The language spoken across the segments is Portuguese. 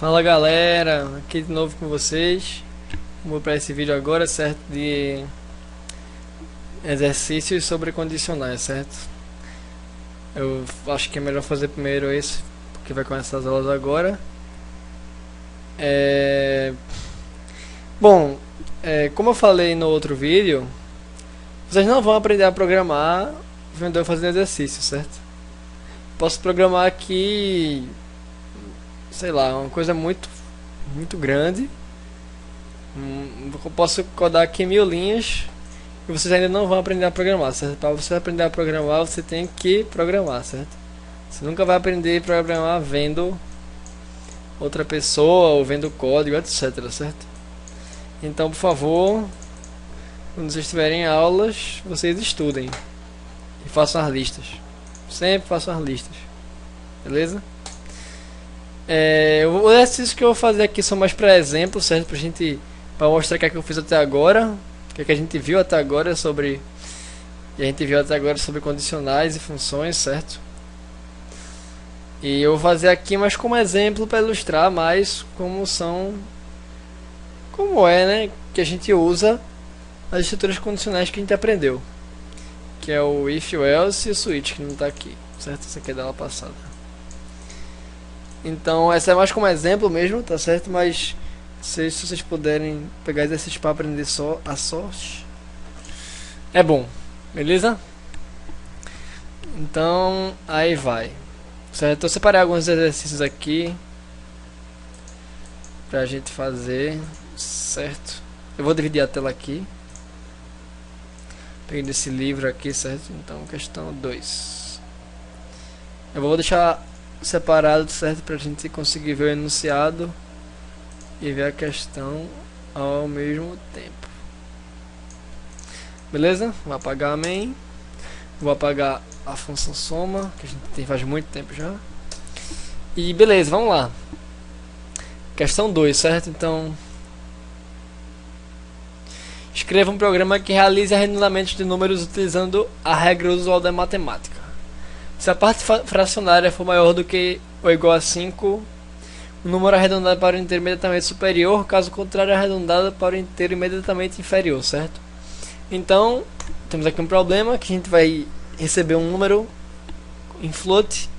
Fala galera, aqui de novo com vocês. Vou para esse vídeo agora, certo? De exercícios sobre condicionais, certo? Eu acho que é melhor fazer primeiro esse, porque vai começar as aulas agora. Bom, como eu falei no outro vídeo, vocês não vão aprender a programar vendo eu fazendo exercício, certo? Posso programar aqui, sei lá, uma coisa muito grande. Eu posso codar aqui 1000 linhas e vocês ainda não vão aprender a programar, certo? Para você aprender a programar, você tem que programar, certo? Você nunca vai aprender a programar vendo outra pessoa ou vendo código, etc, certo? Então, por favor, quando vocês tiverem aulas, vocês estudem e façam as listas. Sempre façam as listas, beleza? O exercício que eu vou fazer aqui são mais para exemplo, certo? Para mostrar o que é que eu fiz até agora, o que é que a gente viu até agora sobre, e a gente viu até agora sobre condicionais e funções, certo? E eu vou fazer aqui mais como exemplo para ilustrar mais como é, né, que a gente usa as estruturas condicionais que a gente aprendeu, que é o if, o else e o switch, que não está aqui, certo? Essa aqui é da aula passada. Então essa é mais como exemplo mesmo, tá certo? Mas se vocês puderem pegar exercício para aprender só a sorte, é bom, beleza? Então aí vai, certo? Eu separei alguns exercícios aqui pra gente fazer, certo? Eu vou dividir a tela aqui. Peguei desse livro aqui, certo? Então questão 2. Eu vou deixar separado, certo? Pra gente conseguir ver o enunciado e ver a questão ao mesmo tempo. Beleza? Vou apagar a main. Vou apagar a função soma, que a gente tem faz muito tempo já. E beleza, vamos lá. Questão 2, certo? Então, escreva um programa que realize arredondamentos de números utilizando a regra usual da matemática. Se a parte fracionária for maior do que ou igual a 5, o número arredondado para o inteiro imediatamente superior, caso contrário, arredondado para o inteiro imediatamente inferior, certo? Então, temos aqui um problema que a gente vai receber um número em float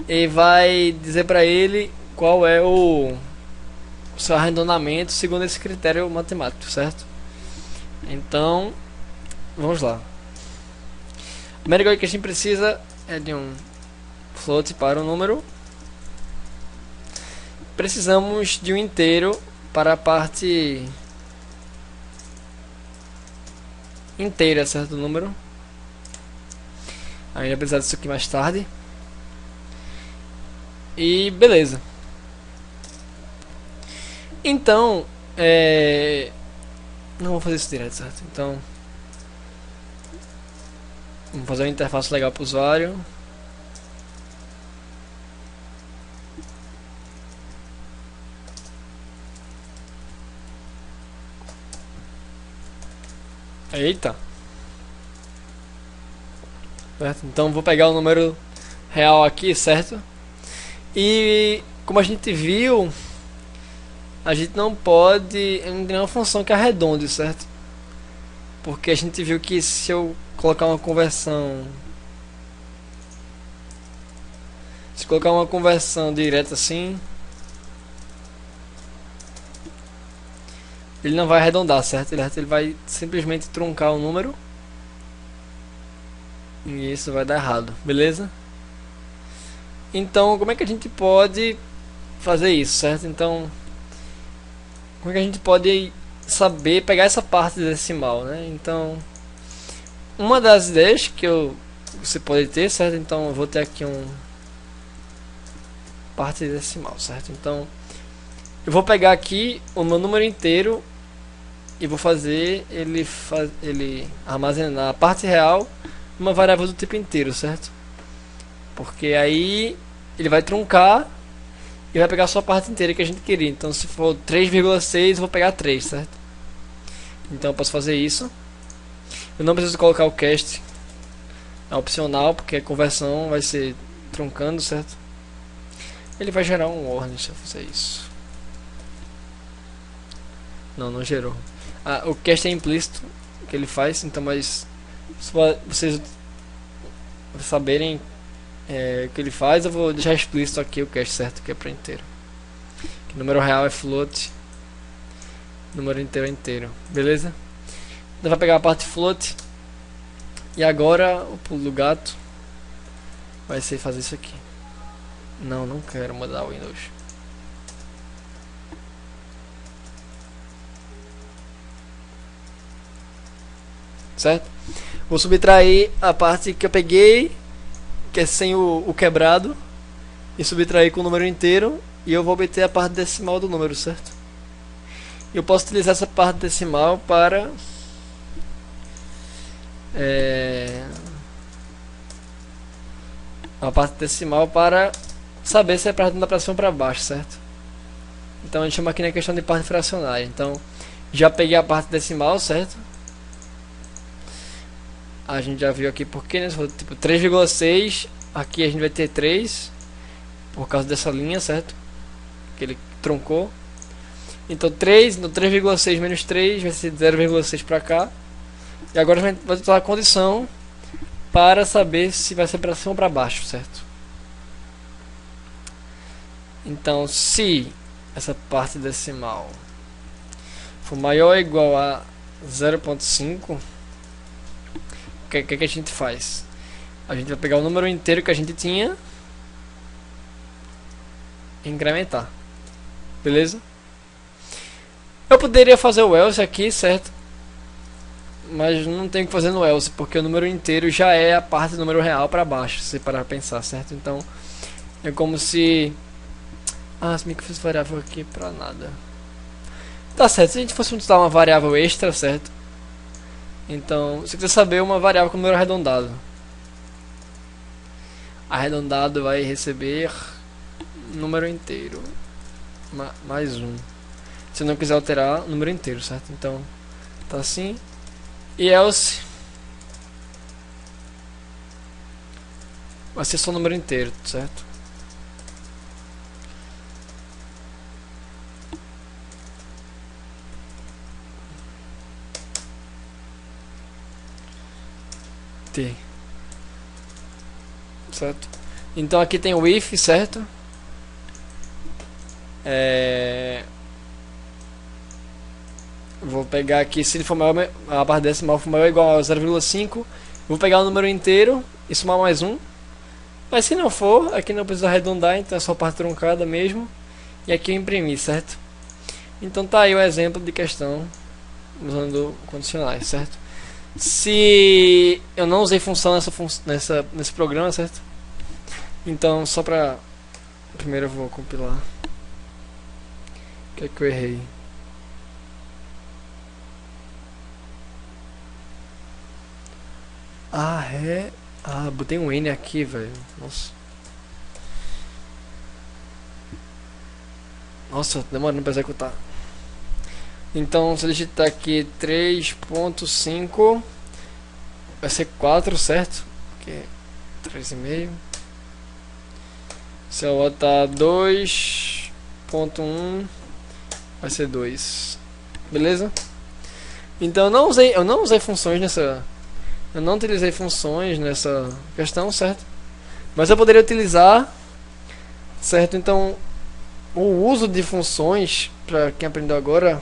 e vai dizer para ele qual é o seu arredondamento segundo esse critério matemático, certo? Então, vamos lá. A primeira coisa que a gente precisa é de um float para o número. Precisamos de um inteiro para a parte inteira, certo, do número. A gente vai precisar disso aqui mais tarde. E beleza. Então, não vou fazer isso direto, certo? Então, vamos fazer uma interface legal para o usuário. Eita. Certo? Então vou pegar o número real aqui, certo? E como a gente viu, a gente não pode ter nenhuma função que arredonde, certo? Porque a gente viu que se eu colocar uma conversão, direta assim, ele não vai arredondar, certo? Ele vai simplesmente truncar o número e isso vai dar errado, beleza? Então, como é que a gente pode fazer isso, certo? Então, como é que a gente pode saber pegar essa parte decimal, né? Então, uma das ideias que você pode ter, certo? Então, eu vou ter aqui parte decimal, certo? Então, eu vou pegar aqui o meu número inteiro e vou fazer ele armazenar a parte real numa variável do tipo inteiro, certo? Porque aí ele vai truncar e vai pegar só a parte inteira que a gente queria. Então, se for 3,6, eu vou pegar 3, certo? Então, eu posso fazer isso. Eu não preciso colocar o cast, é opcional, porque a conversão vai ser truncando, certo? Ele vai gerar um warning se eu fizer isso. Não gerou. O cast é implícito que ele faz, então, mas só vocês saberem o que ele faz, eu vou deixar explícito aqui o cast certo, que é para inteiro. O número real é float, número inteiro é inteiro, beleza? Então vai pegar a parte float e agora o pulo do gato vai ser fazer isso aqui. Não quero mudar o Windows. Certo? Vou subtrair a parte que eu peguei, que é sem o quebrado, e subtrair com o número inteiro, e eu vou obter a parte decimal do número, certo? Eu posso utilizar essa parte decimal para a parte decimal para saber se é partindo da cima para baixo, certo? Então a gente chama aqui na questão de parte fracionária. Então já peguei a parte decimal, certo? A gente já viu aqui porque, né? Tipo 3,6, aqui a gente vai ter 3 por causa dessa linha, certo? Que ele truncou. Então 3 no 3,6 menos 3 vai ser 0,6 para cá. E agora a gente vai usar a condição para saber se vai ser para cima ou para baixo, certo? Então, se essa parte decimal for maior ou igual a 0,5, o que a gente faz? A gente vai pegar o número inteiro que a gente tinha e incrementar, beleza? Eu poderia fazer o else aqui, certo? Mas não tenho que fazer no else, porque o número inteiro já é a parte do número real para baixo, se parar pra pensar, certo? Então é como se se bem que eu fiz variável aqui pra nada. Tá certo, se a gente fosse utilizar uma variável extra, certo? Então, se você quiser saber uma variável com número arredondado, arredondado vai receber número inteiro mais 1. Se não quiser alterar o número inteiro, certo? Então tá assim. E else vai ser só o número inteiro, certo? T. Certo? Então aqui tem o if, certo? Vou pegar aqui, se ele for maior, a barra decimal for maior ou igual a 0,5, vou pegar o número inteiro e somar mais 1. Mas se não for, aqui não precisa arredondar, então é só parte truncada mesmo. E aqui eu imprimi, certo? Então tá aí o exemplo de questão usando condicionais, certo? Se eu não usei função nesse programa, certo? Então só pra... Primeiro eu vou compilar. O que é que eu errei? Botei um N aqui, velho. Nossa, demorando pra executar. Então, se eu digitar aqui 3.5, vai ser 4, certo? Aqui, 3,5. Se eu botar 2.1, vai ser 2. Beleza? Então, eu não usei funções nessa... Eu não utilizei funções nessa questão, certo? Mas eu poderia utilizar, certo? Então, o uso de funções, para quem aprendeu agora,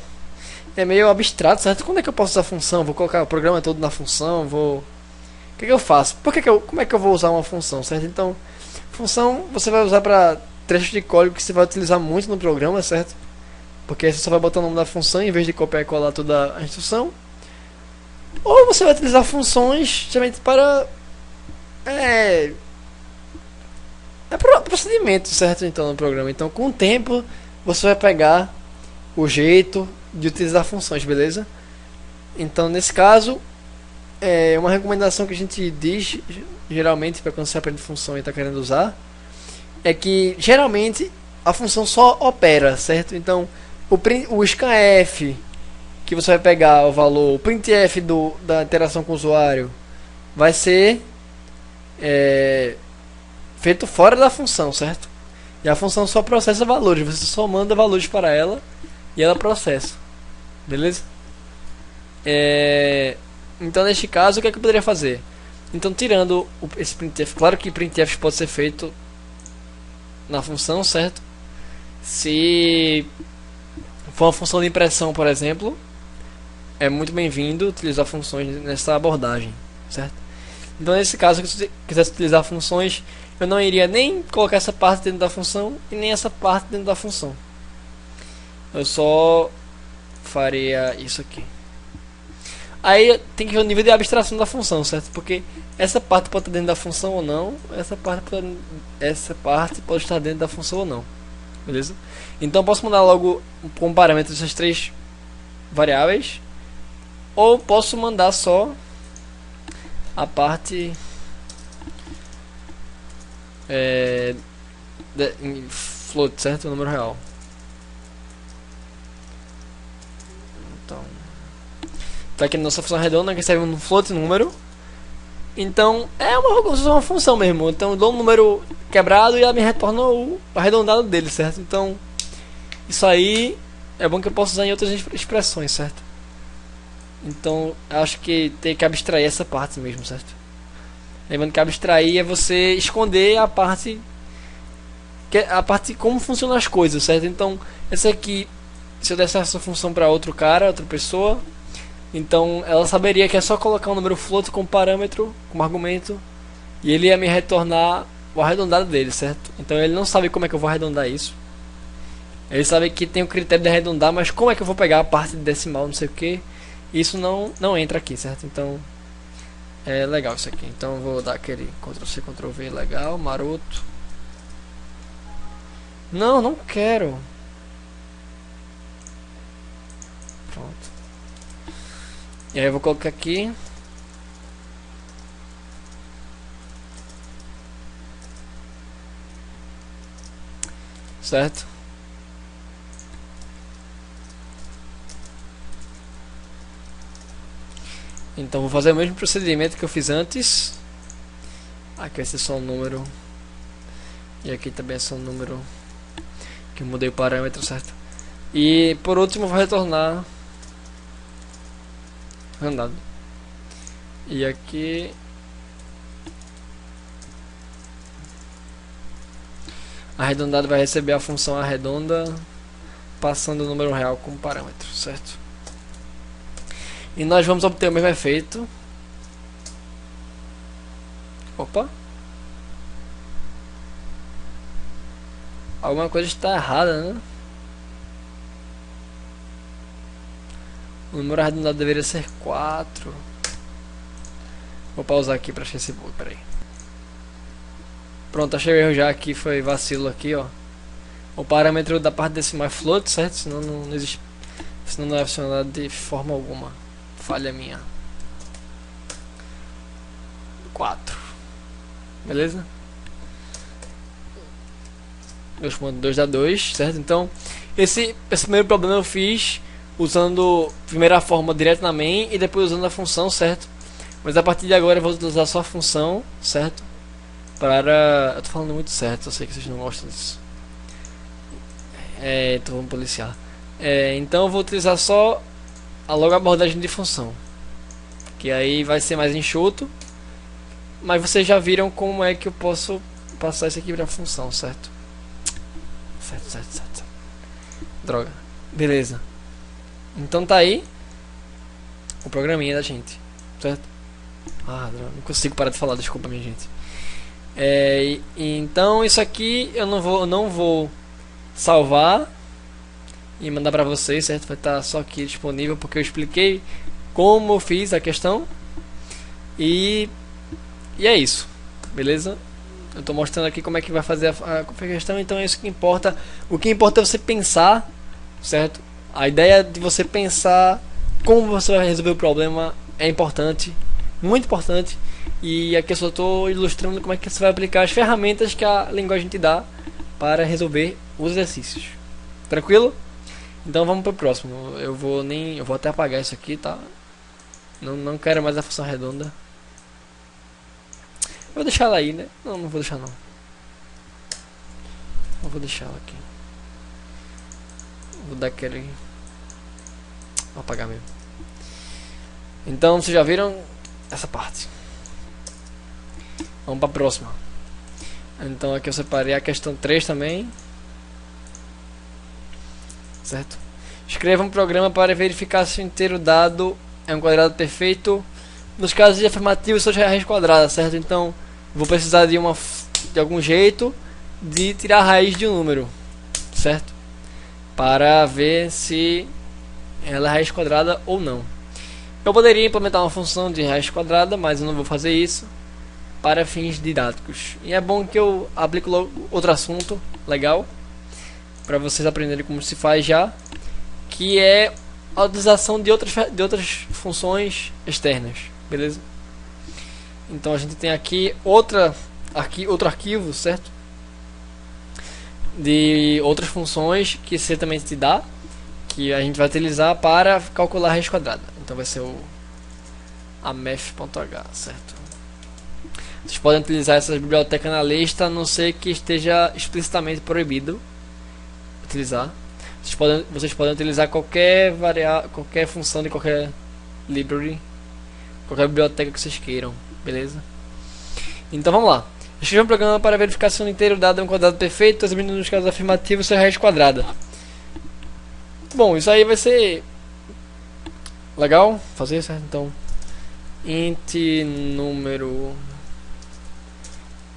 é meio abstrato, certo? Quando é que eu posso usar função? Vou colocar o programa todo na função? O que eu faço? Como é que eu vou usar uma função, certo? Então, função você vai usar para trechos de código que você vai utilizar muito no programa, certo? Porque aí você só vai botar o nome da função em vez de copiar e colar toda a instrução. Ou você vai utilizar funções justamente para procedimento, certo? Então no programa. Então com o tempo você vai pegar o jeito de utilizar funções, beleza? Então nesse caso uma recomendação que a gente diz geralmente para quando você aprende função e está querendo usar é que geralmente a função só opera, certo? Então o scanf, que você vai pegar o valor, o printf da interação com o usuário, vai ser feito fora da função, certo? E a função só processa valores, você só manda valores para ela e ela processa. Beleza? Então neste caso, o que é que eu poderia fazer? Então tirando esse printf, claro que printf pode ser feito na função, certo? Se for uma função de impressão, por exemplo, é muito bem-vindo utilizar funções nessa abordagem, certo? Então nesse caso, se eu quisesse utilizar funções, eu não iria nem colocar essa parte dentro da função e nem essa parte dentro da função. Eu só faria isso aqui. Aí tem que ver o nível de abstração da função, certo? Porque essa parte pode estar dentro da função ou não, essa parte pode estar dentro da função ou não. Beleza? Então eu posso mandar logo com parâmetros essas três variáveis, ou posso mandar só a parte em float, certo? O número real. Então tá aqui na nossa função redonda, que recebe um float número. Então é uma função mesmo. Então eu dou um número quebrado e ela me retorna o arredondado dele, certo? Então isso aí é bom que eu possa usar em outras expressões, certo? Então acho que tem que abstrair essa parte mesmo, certo? Lembrando que abstrair é você esconder a parte como funcionam as coisas, certo? Então essa aqui, se eu desse essa função para outro cara, outra pessoa, então ela saberia que é só colocar um número float como parâmetro, como argumento, e ele ia me retornar o arredondado dele, certo? Então ele não sabe como é que eu vou arredondar isso. Ele sabe que tem o critério de arredondar, mas como é que eu vou pegar a parte de decimal, não sei o que. Isso não entra aqui, certo? Então é legal isso aqui. Então eu vou dar aquele Ctrl+C, Ctrl+V, legal, maroto. Não quero. Pronto. E aí eu vou colocar aqui. Certo? Então vou fazer o mesmo procedimento que eu fiz antes. Aqui vai ser só um número. E aqui também é só um número que eu mudei o parâmetro, certo? E por último eu vou retornar arredondado. E aqui arredondado vai receber a função arredonda passando o número real como parâmetro, certo? E nós vamos obter o mesmo efeito. Opa! Alguma coisa está errada, né? O número arredondado deveria ser 4. Vou pausar aqui para achar esse bug, peraí. Pronto, achei o erro já aqui, foi vacilo aqui, ó. O parâmetro da parte decimal é float, certo? Senão não existe, senão não é funcionado de forma alguma. Falha minha. 4. Beleza? 2 dá 2, certo? Então, esse primeiro problema eu fiz usando primeiro a forma direto na main e depois usando a função, certo? Mas a partir de agora eu vou utilizar só a função, certo? Eu tô falando muito certo, eu sei que vocês não gostam disso. Então vamos policiar. Então eu vou utilizar só logo a abordagem de função, que aí vai ser mais enxuto. Mas vocês já viram como é que eu posso passar isso aqui para função, certo? Certo. Droga. Beleza. Então tá aí o programinha da gente, certo? Droga, não consigo parar de falar, desculpa minha gente. Então isso aqui eu não vou salvar e mandar pra vocês, certo? Vai estar só aqui disponível porque eu expliquei como eu fiz a questão. E é isso, beleza? Eu estou mostrando aqui como é que vai fazer a questão, então é isso que importa. O que importa é você pensar, certo? A ideia de você pensar como você vai resolver o problema é importante, muito importante. E aqui eu só estou ilustrando como é que você vai aplicar as ferramentas que a linguagem te dá para resolver os exercícios. Tranquilo? Então vamos para o próximo. Eu vou até apagar isso aqui, tá? Não quero mais a função redonda. Vou deixar ela aí, né? Não vou deixar não. Eu vou deixar ela aqui. Vou dar aquele... Vou apagar mesmo. Então vocês já viram essa parte. Vamos para a próxima. Então aqui eu separei a questão 3 também. Certo? Escreva um programa para verificar se o inteiro dado é um quadrado perfeito. Nos casos de afirmativo, só é raiz quadrada, certo? Então vou precisar de algum jeito de tirar a raiz de um número, certo? Para ver se ela é raiz quadrada ou não. Eu poderia implementar uma função de raiz quadrada, mas eu não vou fazer isso para fins didáticos. E é bom que eu aplique logo outro assunto legal para vocês aprenderem como se faz já, que é a utilização de outras funções externas, beleza? Então a gente tem aqui outro arquivo, certo? De outras funções que você também te dá, que a gente vai utilizar para calcular a raiz quadrada. Então vai ser o amef.h, certo? Vocês podem utilizar essa biblioteca na lista, a não ser que esteja explicitamente proibido utilizar. Vocês podem utilizar qualquer função de qualquer library, qualquer biblioteca que vocês queiram, beleza? Então vamos lá. Escreva um programa para verificar se o inteiro dado é um quadrado perfeito, exibindo nos casos afirmativos sua raiz quadrada. Bom, isso aí vai ser legal fazer, certo? Então, int número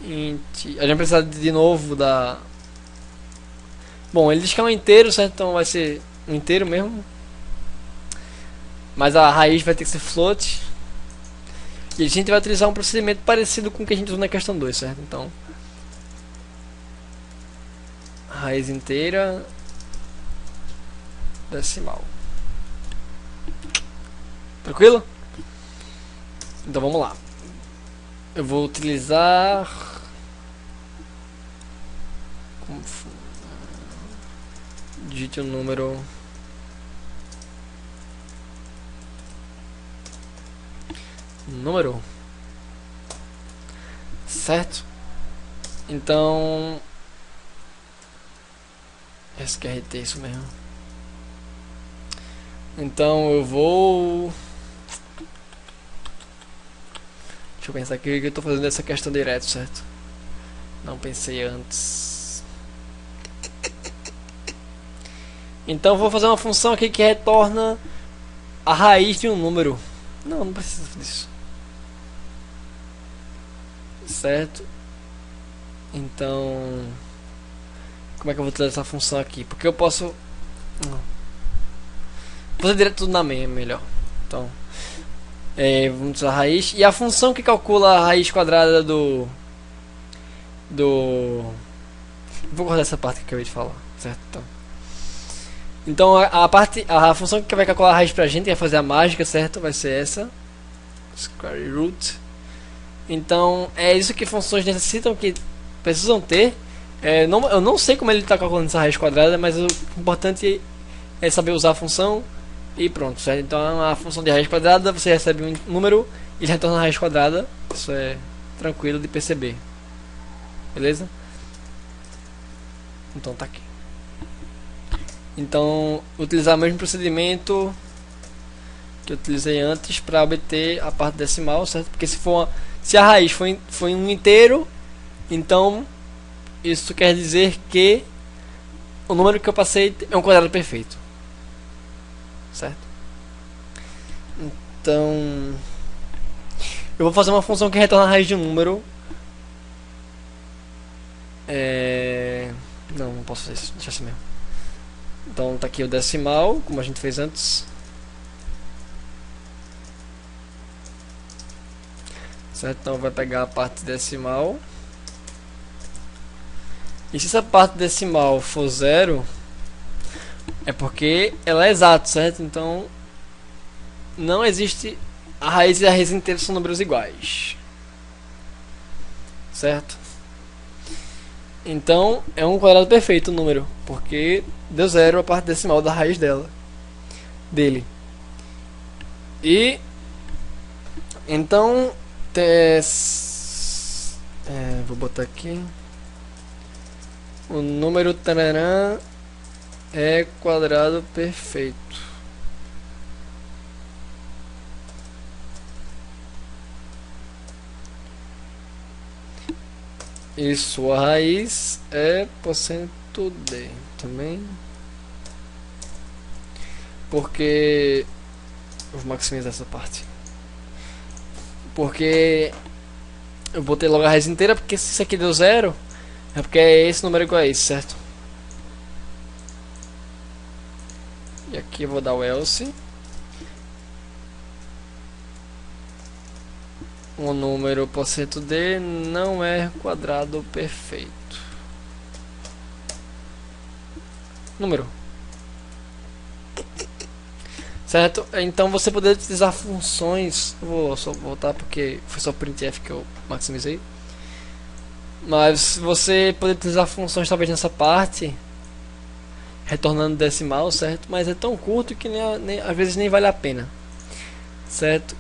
a gente precisa de novo da... Bom, ele diz que é um inteiro, certo? Então vai ser um inteiro mesmo. Mas a raiz vai ter que ser float. E a gente vai utilizar um procedimento parecido com o que a gente usou na questão 2, certo? Então, raiz inteira decimal. Tranquilo? Então vamos lá. Eu vou utilizar... Digite o número... Certo? Então... SQRT, isso mesmo. Então eu vou... Deixa eu pensar aqui que eu estou fazendo essa questão direto, certo? Não pensei antes. Então vou fazer uma função aqui que retorna a raiz de um número. Não precisa disso. Certo? Então, como é que eu vou utilizar essa função aqui? Porque eu posso... Vou fazer direto tudo na main, é melhor. Então, vamos usar a raiz. E a função que calcula a raiz quadrada do... Vou cortar essa parte que eu acabei de falar, certo? Então a função que vai calcular a raiz pra gente, vai fazer a mágica, certo? Vai ser essa, square root. Então é isso que funções necessitam, que precisam ter. Eu não sei como ele está calculando essa raiz quadrada, mas o importante é saber usar a função e pronto, certo? Então a função de raiz quadrada, você recebe um número e ele retorna a raiz quadrada. Isso é tranquilo de perceber, beleza? Então tá aqui. Então, utilizar o mesmo procedimento que eu utilizei antes para obter a parte decimal, certo? Porque se a raiz foi um inteiro, então isso quer dizer que o número que eu passei é um quadrado perfeito, certo? Então, eu vou fazer uma função que retorna a raiz de um número. Não posso fazer isso, deixa assim mesmo. Então tá aqui o decimal, como a gente fez antes. Certo? Então vai pegar a parte decimal. E se essa parte decimal for 0, é porque ela é exata, certo? Então não existe... A raiz e a raiz inteira são números iguais, certo? Então é um quadrado perfeito o número, porque deu 0 a parte decimal da raiz dele. E então vou botar aqui O número tararã é quadrado perfeito. E sua raiz é porcento %d também. Porque vou maximizar essa parte. Porque eu botei logo a raiz inteira, porque se isso aqui deu 0, é porque é esse número igual a esse, certo? E aqui eu vou dar o else. O número porcento %d não é quadrado perfeito. Número. Certo? Então você poder utilizar funções. Vou só voltar porque foi só printf que eu maximizei. Mas você poder utilizar funções talvez nessa parte, retornando decimal, certo? Mas é tão curto que às vezes nem vale a pena, certo?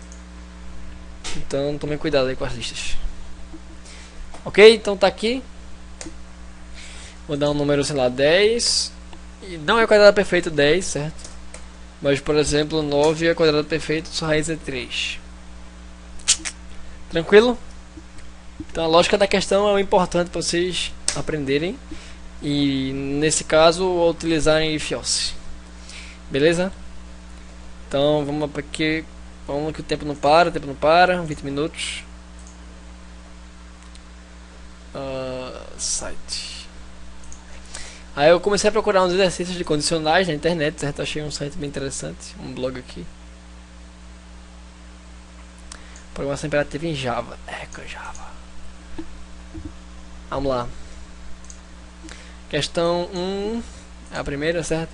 Então tome cuidado aí com as listas. Ok? Então tá aqui. Vou dar um número, sei lá, 10. E não é quadrado perfeito 10, certo? Mas, por exemplo, 9 é quadrado perfeito, sua raiz é 3. Tranquilo? Então a lógica da questão é o importante para vocês aprenderem. E nesse caso, utilizarem if else. Beleza? Então vamos aqui. Vamos que o tempo não para, 20 minutos. Site. Aí eu comecei a procurar uns exercícios de condicionais na internet, certo? Achei um site bem interessante, um blog aqui. Programação imperativa em Java. Java. Vamos lá. Questão 1, é a primeira, certo?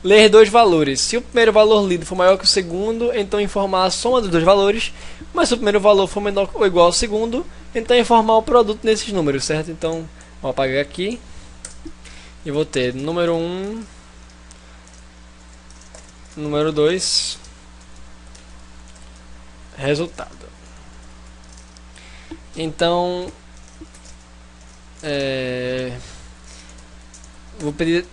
Ler dois valores. Se o primeiro valor lido for maior que o segundo, então informar a soma dos dois valores. Mas se o primeiro valor for menor ou igual ao segundo, então informar o produto nesses números, certo? Então, vou apagar aqui. E vou ter número 1, número 2, resultado. Então, vou pedir...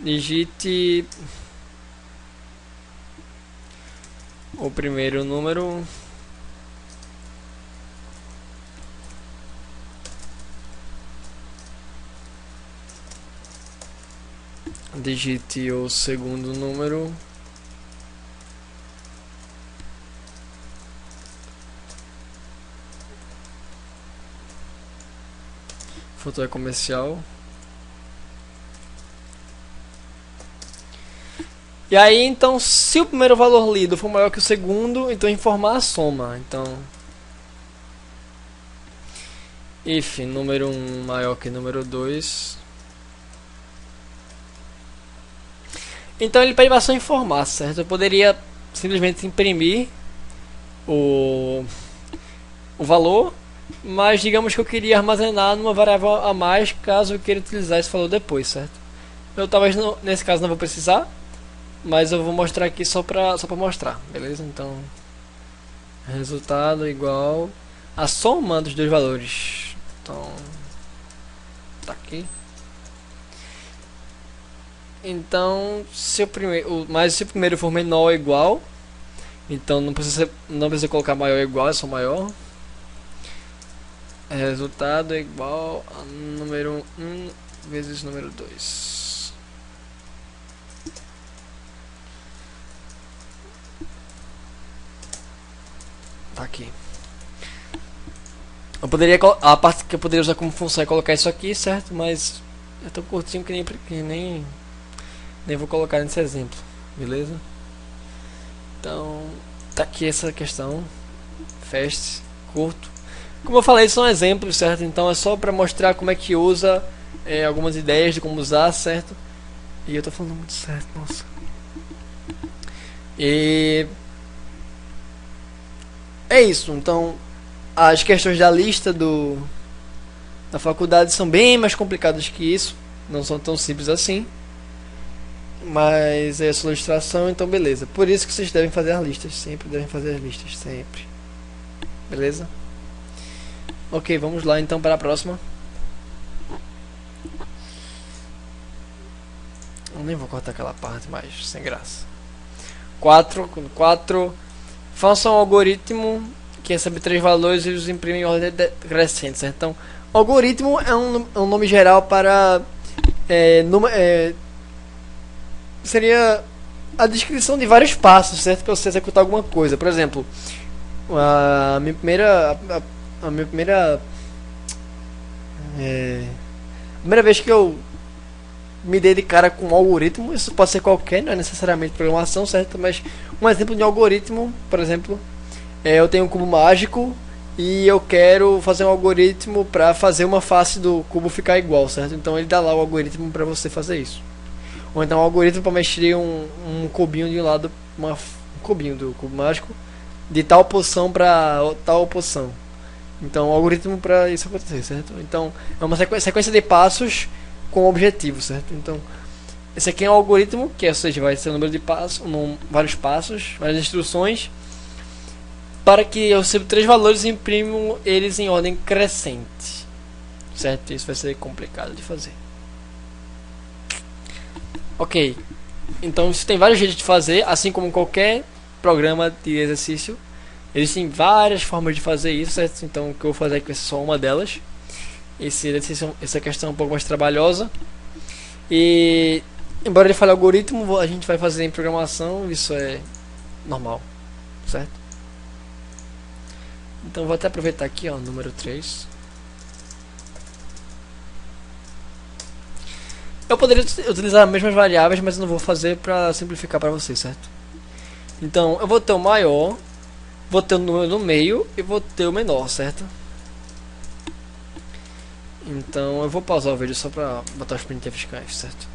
digite o primeiro número digite o segundo número foto é comercial. E aí, então, se o primeiro valor lido for maior que o segundo, então informar a soma. Então, if número 1 maior que número 2. Então ele pede para só informar, certo? Eu poderia simplesmente imprimir o valor, mas digamos que eu queria armazenar numa variável a mais caso eu queira utilizar esse valor depois, certo? Eu talvez nesse caso não vou precisar, mas eu vou mostrar aqui só pra mostrar, beleza? Então, resultado igual a soma dos dois valores. Então, tá aqui. Então, se o primeiro for menor ou igual, então não precisa colocar maior ou igual, é só maior. Resultado é igual a número 1 vezes número 2. Tá aqui. A parte que eu poderia usar como função é colocar isso aqui, certo? Mas é tão curtinho que nem vou colocar nesse exemplo, beleza? Então, tá aqui essa questão. Fast, curto. Como eu falei, são exemplos, certo? Então é só para mostrar como é que usa, algumas ideias de como usar, certo? E eu tô falando muito certo, nossa. E é isso. Então as questões da lista da faculdade são bem mais complicadas que isso. Não são tão simples assim. Mas é a sua ilustração, então beleza. Por isso que vocês devem fazer as listas. Sempre devem fazer as listas, sempre. Beleza? Ok, vamos lá então para a próxima. nem vou cortar aquela parte mais sem graça. 4 faça um algoritmo que recebe 3 valores e os imprime em ordem crescente, certo? Então, algoritmo é um nome geral para seria a descrição de vários passos, certo? Para você executar alguma coisa. Por exemplo, a minha primeira vez que eu me dei de cara com um algoritmo, isso pode ser qualquer, não é necessariamente programação, certo? Mas um exemplo de um algoritmo, por exemplo, eu tenho um cubo mágico e eu quero fazer um algoritmo para fazer uma face do cubo ficar igual, certo? Então ele dá lá o algoritmo para você fazer isso. Ou então um algoritmo para mexer um cubinho de um lado, um cubinho do cubo mágico de tal posição para tal posição. Então, um algoritmo para isso acontecer, certo? Então, é uma sequência de passos com objetivo, certo? Então, esse aqui é um algoritmo, que ou seja, vai ser um número de passos, vários passos, várias instruções, para que eu receba 3 valores e imprimo eles em ordem crescente, certo? Isso vai ser complicado de fazer. Ok, então isso tem vários jeitos de fazer, assim como qualquer programa de exercício. Existem várias formas de fazer isso, certo? Então o que eu vou fazer aqui é só uma delas. Essa questão é um pouco mais trabalhosa. E embora ele fale algoritmo, a gente vai fazer em programação, isso é normal, certo? Então vou até aproveitar aqui, ó, número 3. Eu poderia utilizar as mesmas variáveis, mas eu não vou fazer para simplificar para vocês, certo? Então eu vou ter o maior, vou ter o número no meio e vou ter o menor, certo? Então eu vou pausar o vídeo só para botar os printf scanf, certo?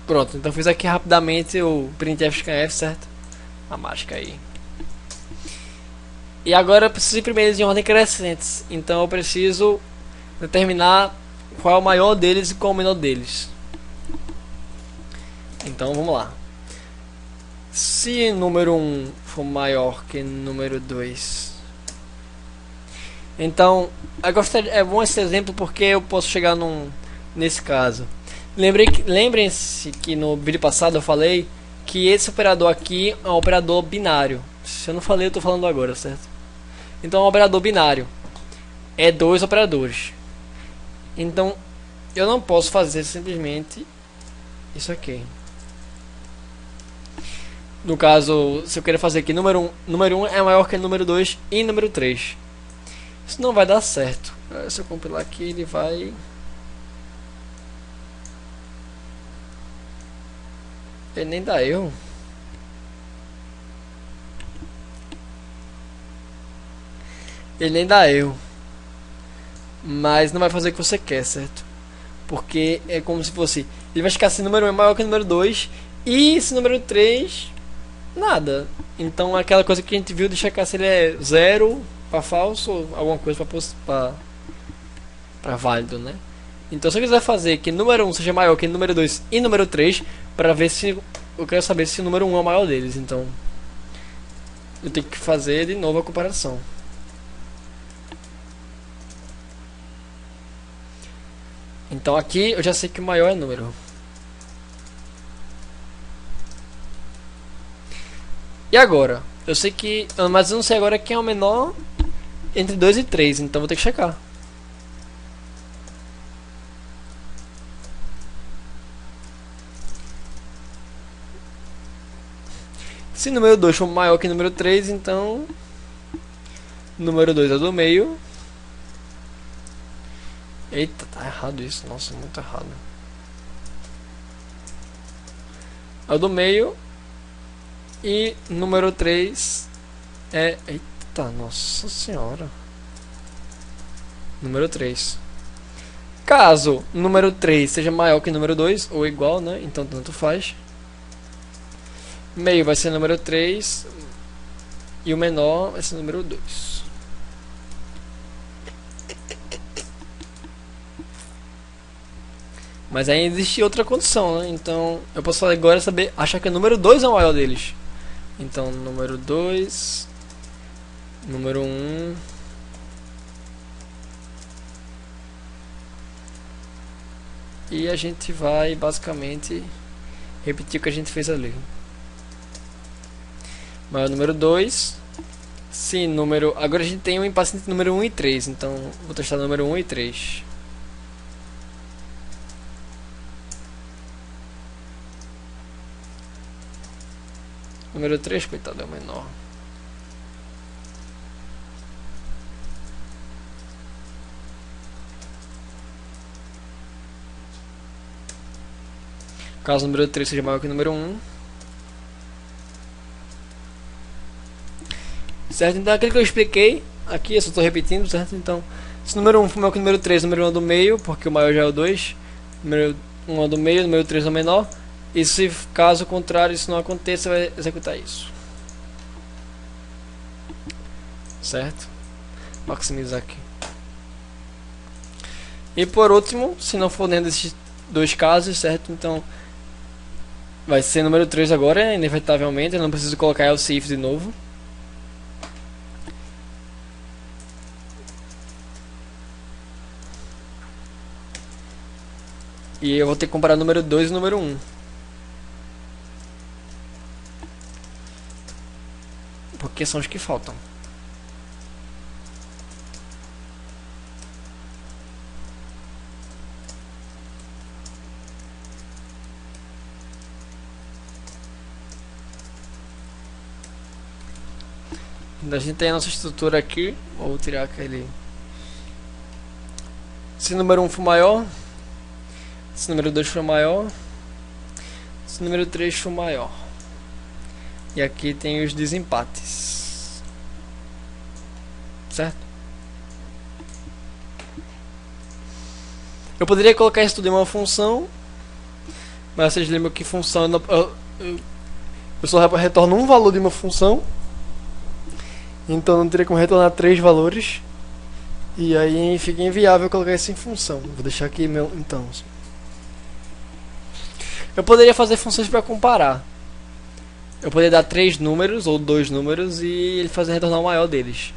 Pronto, então fiz aqui rapidamente o printf scanf, certo? A mágica aí. E agora eu preciso imprimir eles em ordem crescente. Então eu preciso determinar qual é o maior deles e qual é o menor deles. Então vamos lá. Se número 1 for maior que número 2, então é bom esse exemplo porque eu posso chegar nesse caso. Lembrem-se que no vídeo passado eu falei que esse operador aqui é um operador binário. Se eu não falei, eu estou falando agora, certo? Então é um operador binário. É 2 operadores. Então eu não posso fazer simplesmente isso aqui. No caso, se eu quero fazer aqui número 1 é maior que número 2 e número 3. Isso não vai dar certo. Se eu compilar aqui, ele vai... Ele nem dá erro. Ele nem dá erro. Mas não vai fazer o que você quer, certo? Porque é como se fosse... Ele vai ficar assim, número 1 é maior que número 2 e esse número 3... nada. Então aquela coisa que a gente viu de checar se ele é 0 para falso ou alguma coisa para válido, né? Então se eu quiser fazer que número 1 seja maior que número 2 e número 3, para ver se eu quero saber se o número 1 é o maior deles, então eu tenho que fazer de novo a comparação. Então aqui eu já sei que o maior é número. E agora? Eu sei que... mas eu não sei agora quem é o menor entre 2 e 3, então vou ter que checar. Se número 2 for maior que número 3, então... número 2 é do meio. Eita, tá errado isso. Nossa, muito errado. É o do meio. E número 3 é... Eita, nossa senhora. Número 3. Caso número 3 seja maior que número 2, ou igual, né? Então tanto faz. Meio vai ser número 3. E o menor vai ser número 2. Mas aí existe outra condição, né? Então eu posso agora saber, achar que o número 2 é o maior deles. Então número 2, número 1, e a gente vai basicamente repetir o que a gente fez ali. Maior número 2. Se número... Agora a gente tem um impasse entre número 1 e 3. Então vou testar o número 1 e 3. Número 3, coitado, é o menor. Caso o número 3 seja maior que o número 1. Certo? Então aquilo que eu expliquei aqui, eu só estou repetindo, certo? Então, se o número 1 for maior que o número 3, o número 1 é do meio, porque o maior já é o 2. O número 1 é do meio, o número 3 é o menor. E se caso contrário isso não aconteça, vai executar isso. Certo? Maximizar aqui. E por último, se não for nenhum desses dois casos, certo? Então vai ser número 3 agora, inevitavelmente. Eu não preciso colocar else if de novo. E eu vou ter que comparar o número 2 e o número 1. Porque são os que faltam. A gente tem a nossa estrutura aqui. Vou tirar aquele. Se o número 1 for maior, se o número 2 for maior, se o número 3 for maior. E aqui tem os desempates. Certo? Eu poderia colocar isso tudo em uma função, mas vocês lembram que função eu só retorno um valor de uma função. Então não teria como retornar 3 valores. E aí fica inviável colocar isso em função. Vou deixar aqui meu. Então, eu poderia fazer funções para comparar. Eu poderia dar 3 números ou 2 números e ele fazer retornar o maior deles.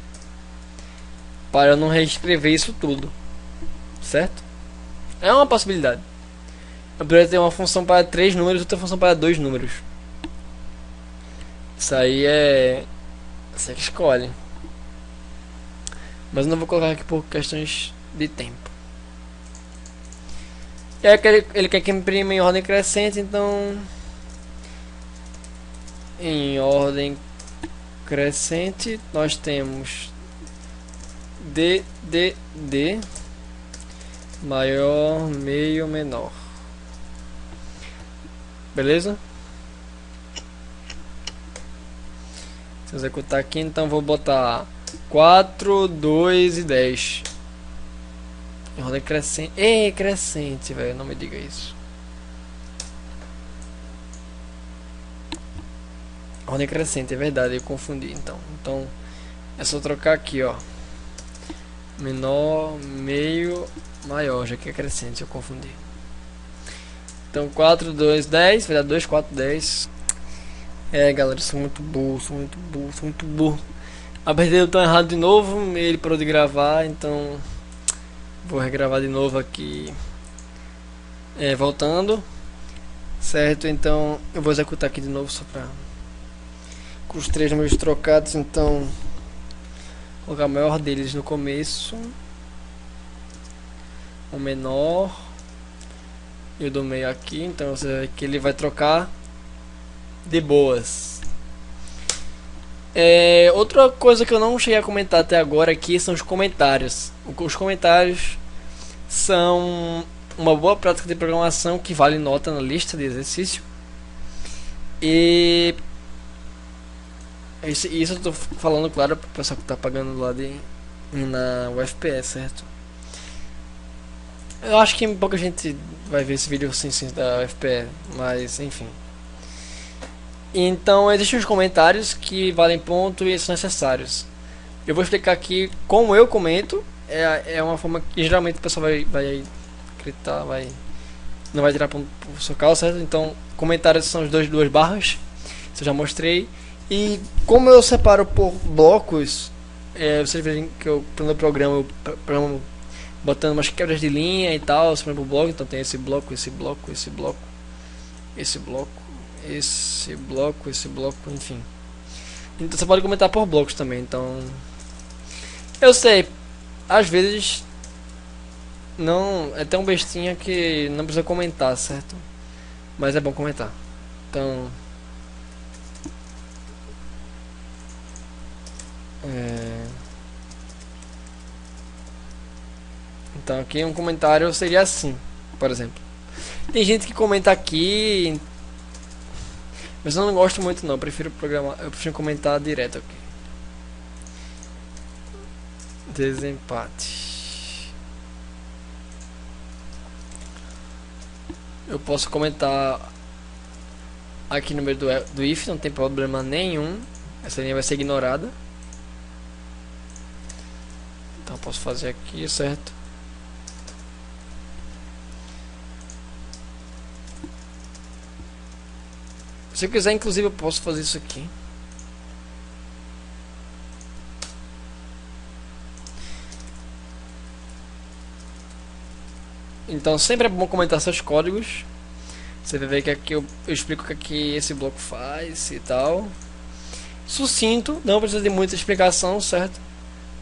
Para eu não reescrever isso tudo. Certo? É uma possibilidade. Eu poderia ter uma função para 3 números e outra função para 2 números. Isso aí é... Você que escolhe. Mas eu não vou colocar aqui por questões de tempo. E aí ele quer que imprima em ordem crescente, então... Em ordem crescente nós temos D maior, meio, menor. Beleza? Se eu executar aqui, então vou botar 4, 2 e 10. Em ordem crescente. Ei, crescente, velho, não me diga isso. Ordem crescente, é verdade, eu confundi então. Então é só trocar aqui, ó. Menor, meio, maior, já que é crescente, eu confundi. Então 4, 2, 10, vai dar 2, 4, 10. É, galera, eu sou muito burro, sou muito burro. Apertei o botão errado de novo, ele parou de gravar, então vou regravar de novo aqui. Voltando. Certo, então eu vou executar aqui de novo só pra... Com os 3 números trocados, então vou colocar o maior deles no começo, o menor e o do meio aqui, então você vê que ele vai trocar de boas. Outra coisa que eu não cheguei a comentar até agora aqui são os comentários. Os comentários são uma boa prática de programação que vale nota na lista de exercício. E isso eu tô falando, claro, para o pessoal que tá pagando lá na UFPE, certo? Eu acho que pouca gente vai ver esse vídeo sem da UFPE, mas enfim. Então existem os comentários que valem ponto e são necessários. Eu vou explicar aqui como eu comento. É uma forma que geralmente o pessoal vai acreditar, não vai tirar ponto por seu causa, certo? Então comentários são as duas barras, isso eu já mostrei. E como eu separo por blocos, vocês veem que eu, no programa, eu programo botando umas quebras de linha e tal, sobre o bloco. Então tem esse bloco, esse bloco, esse bloco, esse bloco, esse bloco, esse bloco, enfim. Então você pode comentar por blocos também. Então eu sei, às vezes não é tão bestinha que não precisa comentar, certo? Mas é bom comentar. Então então aqui um comentário seria assim, por exemplo. Tem gente que comenta aqui, mas eu não gosto muito não, eu prefiro comentar direto aqui. Desempate. Eu posso comentar aqui no meio do if, não tem problema nenhum. Essa linha vai ser ignorada. Então eu posso fazer aqui, certo? Se eu quiser, inclusive, eu posso fazer isso aqui. Então sempre é bom comentar seus códigos. Você vai ver que aqui eu explico o que aqui esse bloco faz e tal. Sucinto, não precisa de muita explicação, certo?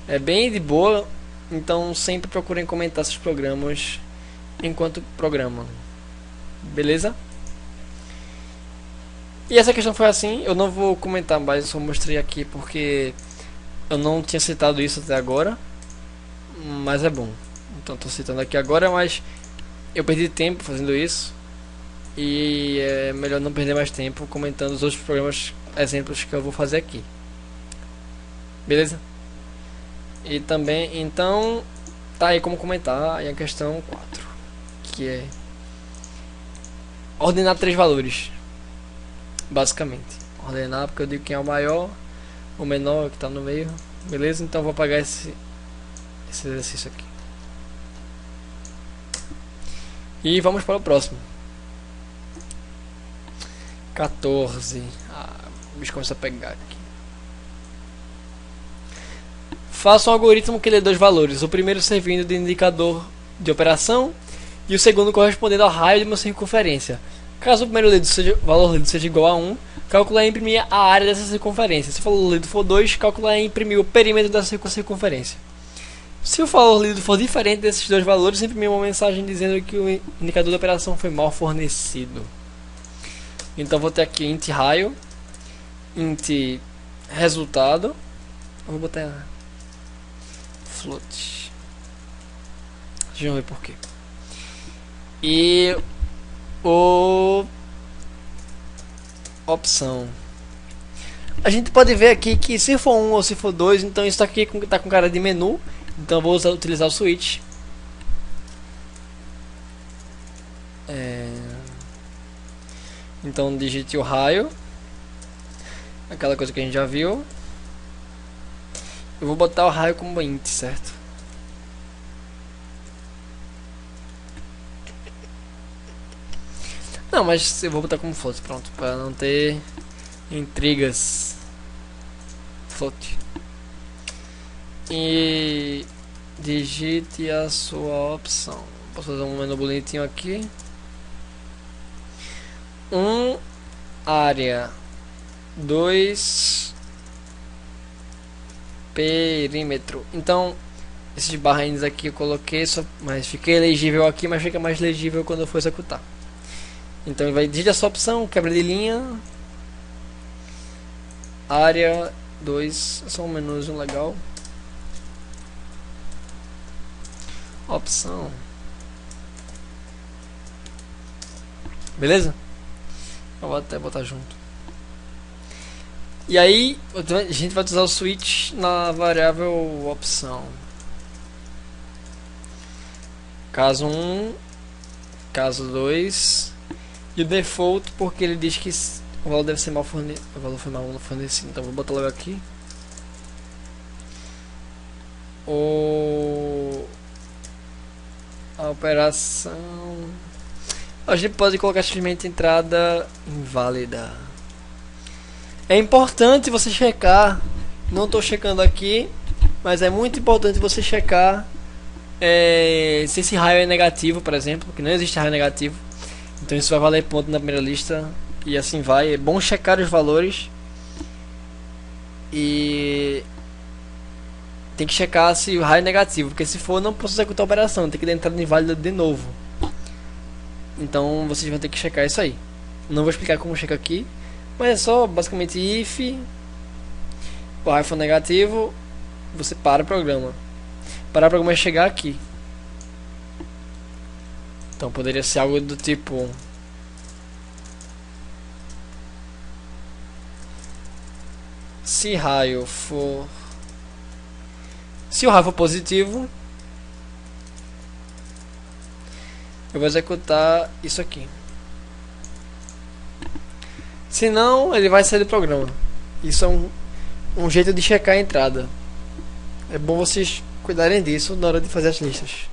É bem de boa. Então sempre procurem comentar seus programas enquanto programam. Beleza? E essa questão foi assim, eu não vou comentar mais, só mostrei aqui porque eu não tinha citado isso até agora, mas é bom. Então estou citando aqui agora, mas eu perdi tempo fazendo isso e é melhor não perder mais tempo comentando os outros programas, exemplos que eu vou fazer aqui. Beleza? E também, então, tá aí como comentar aí a questão 4, que é ordenar 3 valores. Basicamente, ordenar porque eu digo quem é o maior, o menor que está no meio, beleza? Então eu vou apagar esse exercício aqui. E vamos para o próximo. 14. O bicho começa a pegar aqui. Faça um algoritmo que lê 2 valores, o primeiro servindo de indicador de operação e o segundo correspondendo ao raio de uma circunferência. Caso o primeiro valor lido seja igual a 1, calcular e imprimir a área dessa circunferência. Se o valor lido for 2, calcular e imprimir o perímetro dessa circunferência. Se o valor lido for diferente desses 2 valores, imprimir uma mensagem dizendo que o indicador da operação foi mal fornecido. Então vou ter aqui int raio, int resultado. Eu vou botar float. Vocês vão ver por quê. E opção. A gente pode ver aqui que se for 1 ou se for 2, então isso aqui está com cara de menu. Então eu vou utilizar o switch. Então digite o raio, aquela coisa que a gente já viu. Eu vou botar o raio como int, certo? Não, mas eu vou botar como float, pronto, para não ter intrigas. Float. E digite a sua opção. Posso fazer um menu bonitinho aqui. Área 2 perímetro. Então esses barrinhos aqui eu coloquei só, mas fiquei legível aqui, mas fica mais legível quando eu for executar. Então ele vai digitar a sua opção, quebra de linha, área 2, só um menuzinho legal, opção, beleza? Eu vou até botar junto. E aí a gente vai usar o switch na variável opção. Caso 1, caso 2 e o default, porque ele diz que o valor deve ser mal fornecido. O valor foi mal fornecido, então vou botar logo aqui. A operação. A gente pode colocar simplesmente entrada inválida. É importante você checar. Não estou checando aqui, mas é muito importante você checar se esse raio é negativo, por exemplo, que não existe raio negativo, então isso vai valer ponto na primeira lista e assim vai. É bom checar os valores e tem que checar se o raio é negativo, porque se for não posso executar a operação, tem que dar entrada inválida de novo. Então vocês vão ter que checar isso aí. Não vou explicar como checa aqui, mas é só basicamente if o raio for negativo, você para o programa. Parar o programa é chegar aqui. Então poderia ser algo do tipo: se o raio for positivo, eu vou executar isso aqui. Se não, ele vai sair do programa. Isso é um jeito de checar a entrada. É bom vocês cuidarem disso na hora de fazer as listas.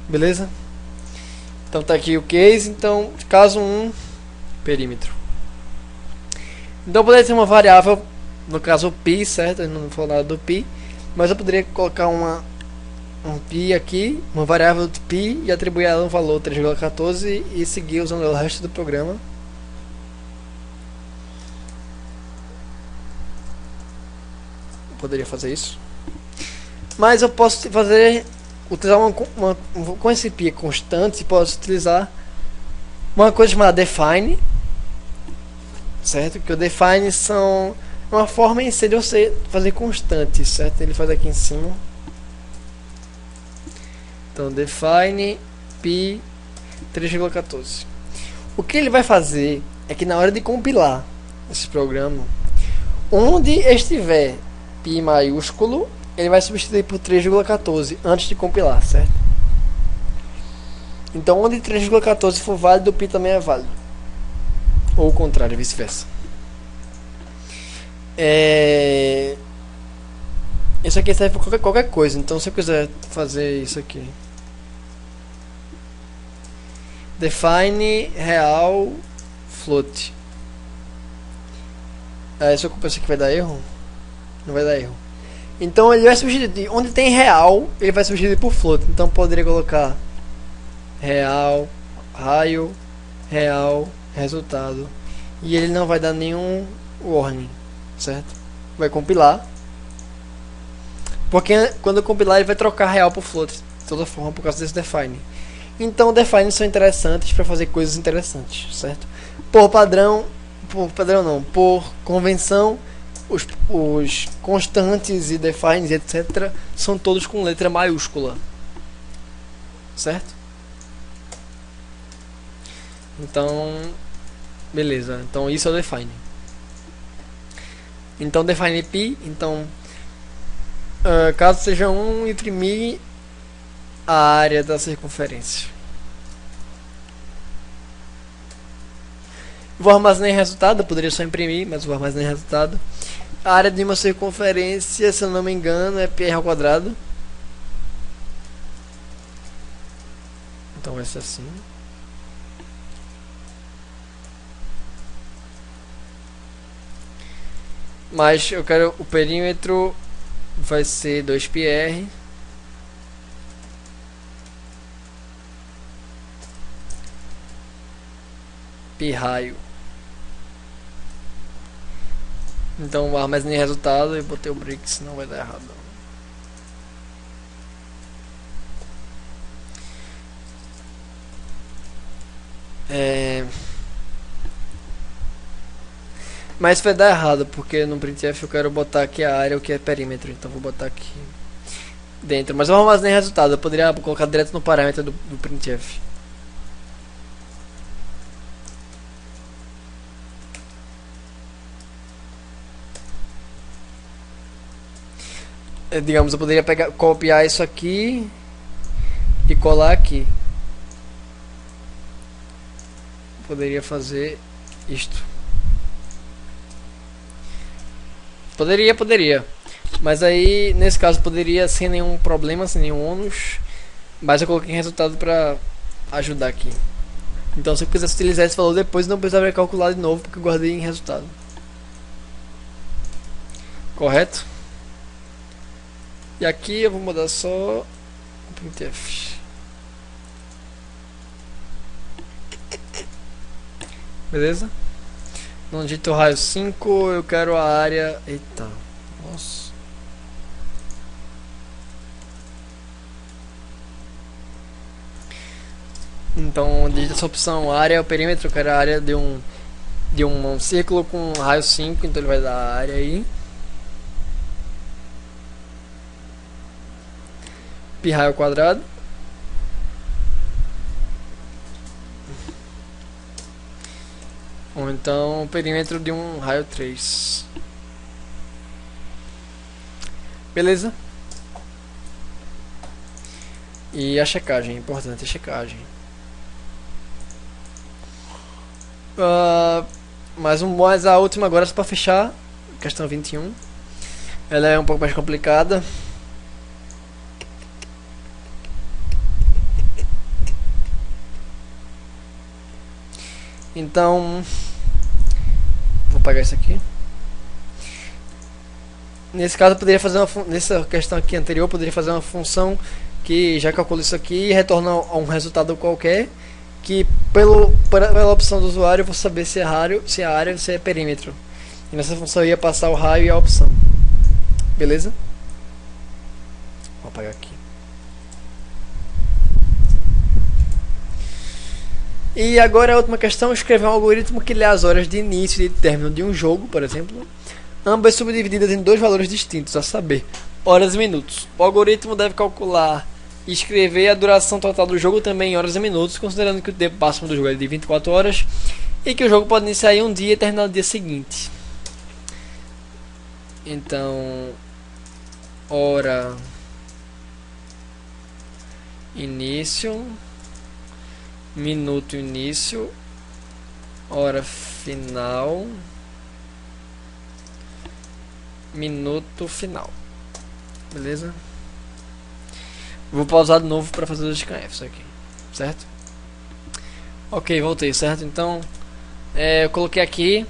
Beleza? Então tá aqui o case. Então, caso 1, perímetro. Então poderia ter uma variável, no caso o pi, certo? Eu não vou falar nada do pi, mas eu poderia colocar um pi aqui, uma variável de pi, e atribuir a ela um valor 3,14 e seguir usando o resto do programa. Eu poderia fazer isso. Mas eu posso utilizar com esse pi constante, posso utilizar uma coisa chamada define, certo? Que o define são uma forma em si de você fazer constante, certo? Ele faz aqui em cima. Então define pi 3,14. O que ele vai fazer é que na hora de compilar esse programa, onde estiver pi maiúsculo, ele vai substituir por 3,14 antes de compilar, certo? Então onde 3,14 for válido, o pi também é válido. Ou o contrário, vice-versa. Isso aqui serve para qualquer coisa. Então se eu quiser fazer isso aqui, define real float. Se eu copiar isso aqui vai dar erro? Não vai dar erro. Então ele vai substituir, onde tem real, ele vai substituir por float. Então poderia colocar real, raio, real, resultado. E ele não vai dar nenhum warning, certo? Vai compilar. Porque quando eu compilar ele vai trocar real por float. De toda forma, por causa desse define. Então defines são interessantes para fazer coisas interessantes, certo? Por convenção, os constantes e defines, etc., são todos com letra maiúscula, certo? Então, beleza. Então isso é o define. Então define pi. Então, caso seja 1, imprimir a área da circunferência. Vou armazenar em resultado. Eu poderia só imprimir, mas vou armazenar em resultado. A área de uma circunferência, se eu não me engano, é πr ao quadrado. Então vai ser assim. Mas eu quero o perímetro vai ser 2πr. Pi raio. Então armazenei resultado e botei o break, senão vai dar errado. Mas vai dar errado, porque no printf eu quero botar aqui a área, o que é perímetro. Então vou botar aqui dentro. Mas eu armazenei resultado, eu poderia colocar direto no parâmetro do printf. Digamos, eu poderia copiar isso aqui e colar aqui. Poderia fazer isto. Poderia. Mas aí, nesse caso, poderia sem nenhum problema, sem nenhum ônus. Mas eu coloquei resultado para ajudar aqui. Então, se eu quisesse utilizar esse valor depois, não precisaria calcular de novo, porque eu guardei em resultado. Correto? E aqui eu vou mudar só printf. Beleza? No dito raio 5, eu quero a área. Eita, nossa. Então, digita essa opção área, o perímetro, eu quero a área de um círculo com raio 5, então ele vai dar a área aí. Pi raio quadrado. Ou então o perímetro de um raio 3. Beleza? E a checagem, importante a checagem. Mas a última agora, só para fechar, questão 21. Ela é um pouco mais complicada. Então, vou apagar isso aqui. Nesse caso, eu poderia fazer nessa questão aqui anterior, eu poderia fazer uma função que já calcula isso aqui e retorna um resultado qualquer, que pela opção do usuário eu vou saber se é raio, se é área ou se é perímetro. E nessa função eu ia passar o raio e a opção. Beleza? Vou apagar aqui. E agora a última questão: escrever um algoritmo que lê as horas de início e de término de um jogo, por exemplo, ambas subdivididas em dois valores distintos, a saber, horas e minutos. O algoritmo deve calcular e escrever a duração total do jogo também em horas e minutos, considerando que o tempo máximo do jogo é de 24 horas e que o jogo pode iniciar em um dia e terminar no dia seguinte. Então, hora início, minuto início, hora final, minuto final. Beleza? Vou pausar de novo para fazer os scanfs aqui, certo? Ok, voltei, certo? Então, eu coloquei aqui,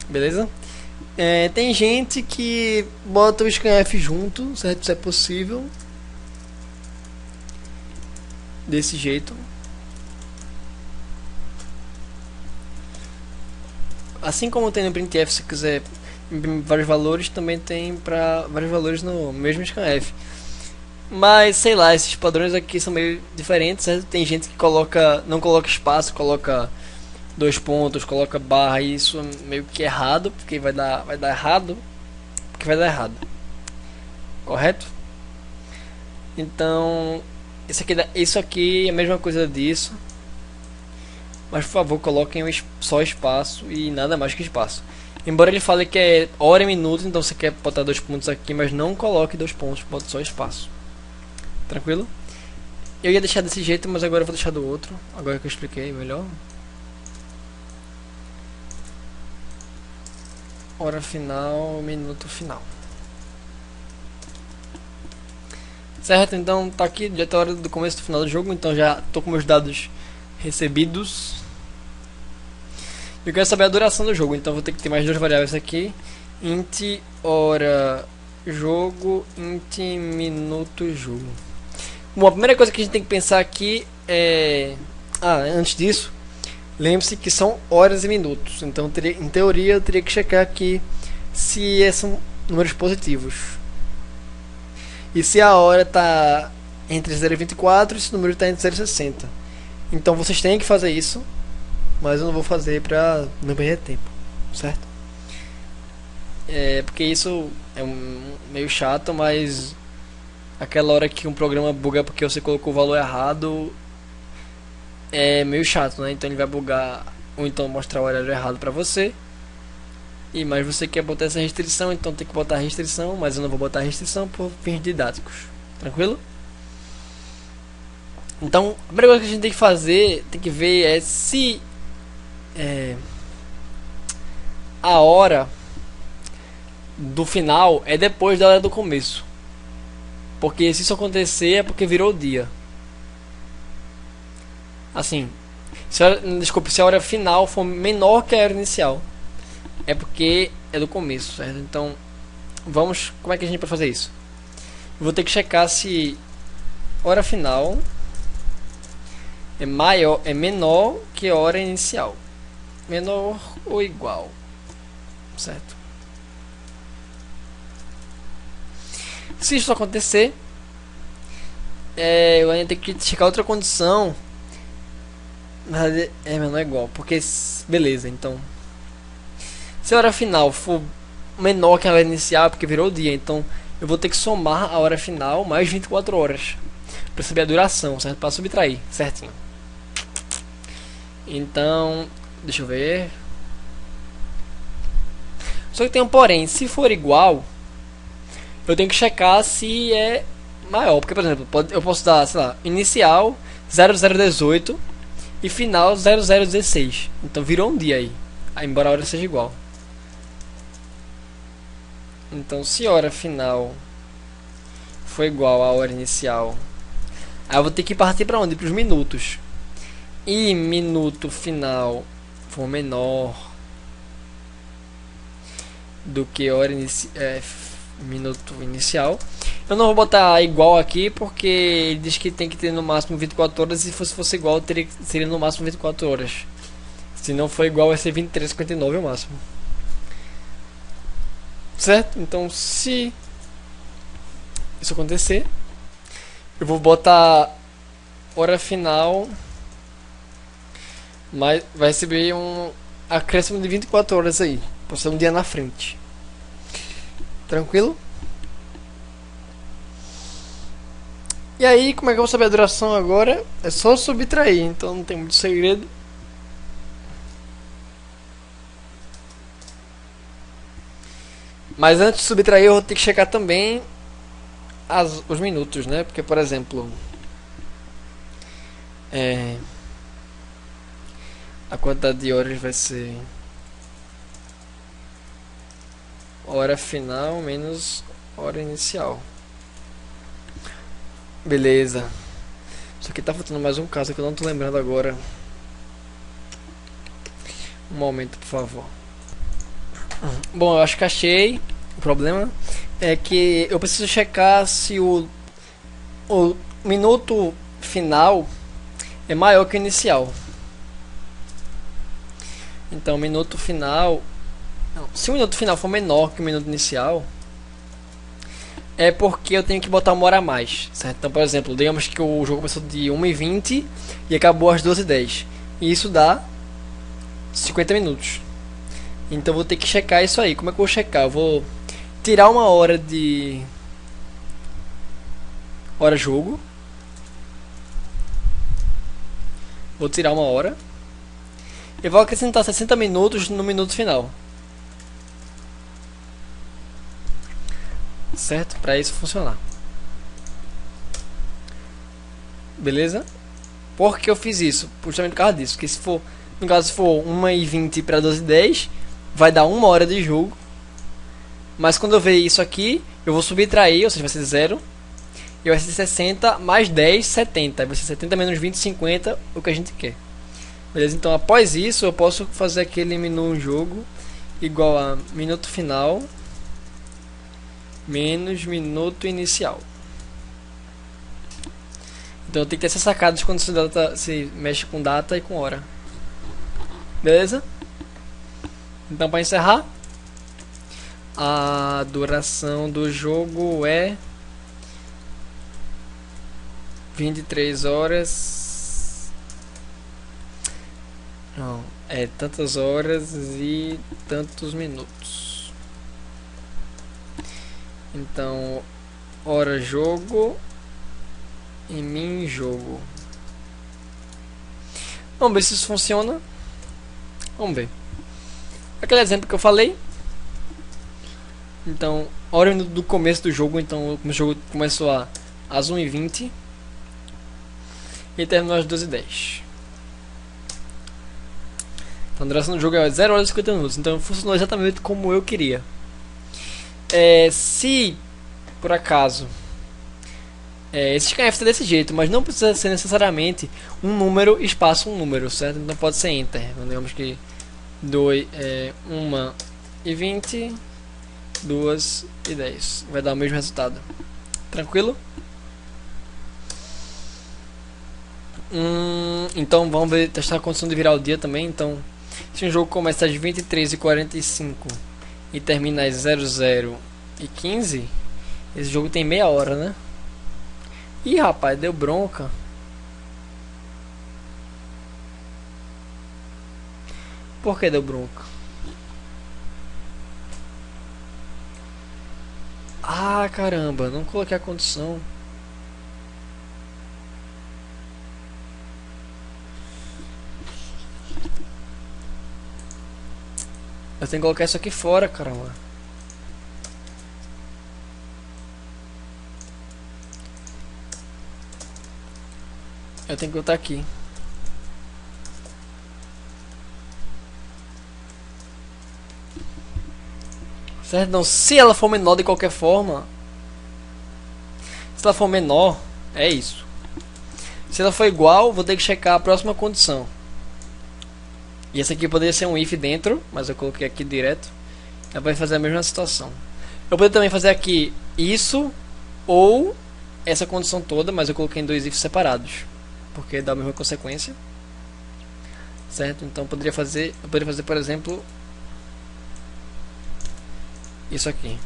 beleza? Tem gente que bota o scanf junto, certo? Isso é possível. Desse jeito. Assim como tem no printf, se quiser imprimir vários valores, também tem para vários valores no mesmo scanf. Mas sei lá, esses padrões aqui são meio diferentes, certo? Tem gente que não coloca espaço, coloca dois pontos, coloca barra, e isso é meio que errado, porque vai dar errado, correto? Então isso aqui é a mesma coisa disso, mas por favor coloquem só espaço e nada mais que espaço. Embora ele fale que é hora e minuto, então você quer botar dois pontos aqui, mas não coloque dois pontos, bote só espaço. Tranquilo? Eu ia deixar desse jeito, mas agora eu vou deixar do outro, agora que eu expliquei melhor. Hora final, minuto final. Certo? Então tá aqui, já tá a hora do começo do final do jogo, então já tô com meus dados recebidos. Eu quero saber a duração do jogo, então vou ter que ter mais duas variáveis aqui. Int hora jogo, int minuto jogo. Bom, a primeira coisa que a gente tem que pensar aqui é... antes disso, lembre-se que são horas e minutos. Então, em teoria, eu teria que checar aqui se são números positivos. E se a hora está entre 0 e 24, esse número está entre 0 e 60. Então, vocês têm que fazer isso, mas eu não vou fazer para não perder tempo, certo? Porque isso é meio chato, mas aquela hora que um programa buga porque você colocou o valor errado é meio chato, né? Então ele vai bugar ou então mostrar o horário errado pra você. Mas você quer botar essa restrição, então tem que botar a restrição, mas eu não vou botar a restrição por fins didáticos. Tranquilo? Então, a primeira coisa que a gente tem que fazer, tem que ver é se a hora do final é depois da hora do começo. Porque se isso acontecer é porque virou dia. Assim, se a hora final for menor que a hora inicial, é porque é do começo, certo? Então, como é que a gente pode fazer isso? Eu vou ter que checar se hora final é menor que a hora inicial. Menor ou igual, certo? Se isso acontecer, eu ainda tenho que checar outra condição, mas é menor ou igual, porque beleza. Então, se a hora final for menor que a hora inicial, porque virou o dia, então eu vou ter que somar a hora final mais 24 horas para saber a duração, certo? Para subtrair certinho. Então, deixa eu ver. Só que tem um porém, se for igual, eu tenho que checar se é maior. Porque, por exemplo, eu posso dar, sei lá, inicial 0018 e final 0016. Então virou um dia aí, embora a hora seja igual. Então, se a hora final for igual à hora inicial, aí eu vou ter que partir para onde? Para os minutos. E minuto final for menor do que hora minuto inicial, eu não vou botar igual aqui, porque ele diz que tem que ter no máximo 24 horas, e se fosse igual seria no máximo 24 horas. Se não for igual vai ser 23,59 o máximo, certo? Então, se isso acontecer, eu vou botar hora final, mas vai receber um acréscimo de 24 horas aí, por ser um dia na frente. Tranquilo? E aí, como é que eu vou saber a duração agora? É só subtrair, então não tem muito segredo. Mas antes de subtrair, eu vou ter que checar também os minutos, né? Porque, por exemplo, a quantidade de horas vai ser hora final menos hora inicial. Beleza. Só que tá faltando mais um caso que eu não tô lembrando agora. Um momento, por favor. Bom, eu acho que achei. O problema é que eu preciso checar se o minuto final é maior que o inicial. Então, minuto final... Não, se o minuto final for menor que o minuto inicial, é porque eu tenho que botar uma hora a mais, certo? Então, por exemplo, digamos que o jogo começou de 1h20 e acabou às 12h10. E isso dá 50 minutos. Então eu vou ter que checar isso aí. Como é que eu vou checar? Eu vou tirar uma hora de hora jogo. Vou tirar uma hora. E vou acrescentar 60 minutos no minuto final. Certo? Para isso funcionar. Beleza? Por que eu fiz isso? Justamente por causa disso. Porque se for, no caso, se for 1h20 para 12h10, vai dar uma hora de jogo. Mas quando eu ver isso aqui, eu vou subtrair, ou seja, vai ser 0. E vai ser 60 mais 10, 70. Vai ser 70 menos 20, 50, o que a gente quer. Beleza? Então após isso, eu posso fazer aquele menu jogo igual a minuto final menos minuto inicial. Então tem que ter essas sacadas quando se mexe com data e com hora. Beleza? Então, para encerrar, a duração do jogo é 23 horas. Não, é tantas horas e tantos minutos. Então, hora jogo e min jogo. Vamos ver se isso funciona. Vamos ver. Aquele exemplo que eu falei. Então, hora do começo do jogo. Então, o jogo começou às 1h20 e terminou às 12h10. Então, a duração do jogo é 0 horas e 50 minutos. Então, funcionou exatamente como eu queria. Se por acaso esse scanf tá desse jeito, mas não precisa ser necessariamente um número espaço um número, certo? Então pode ser enter. Digamos que 1h20, 2h10 vai dar o mesmo resultado. Tranquilo? Então vamos ver, testar a condição de virar o dia também. Então, se um jogo começa às 23h45 e termina às 00h15, esse jogo tem meia hora, né? Ih, rapaz, deu bronca. Por que deu bronca? Ah, caramba, não coloquei a condição. Eu tenho que colocar isso aqui fora, caramba. Eu tenho que botar aqui. Certo? Não, se ela for menor de qualquer forma, se ela for menor, é isso. Se ela for igual, vou ter que checar a próxima condição. E essa aqui poderia ser um if dentro, mas eu coloquei aqui direto. Ela vai fazer a mesma situação. Eu poderia também fazer aqui isso ou essa condição toda, mas eu coloquei em dois ifs separados, porque dá a mesma consequência. Certo? Então eu poderia fazer, por exemplo, isso aqui.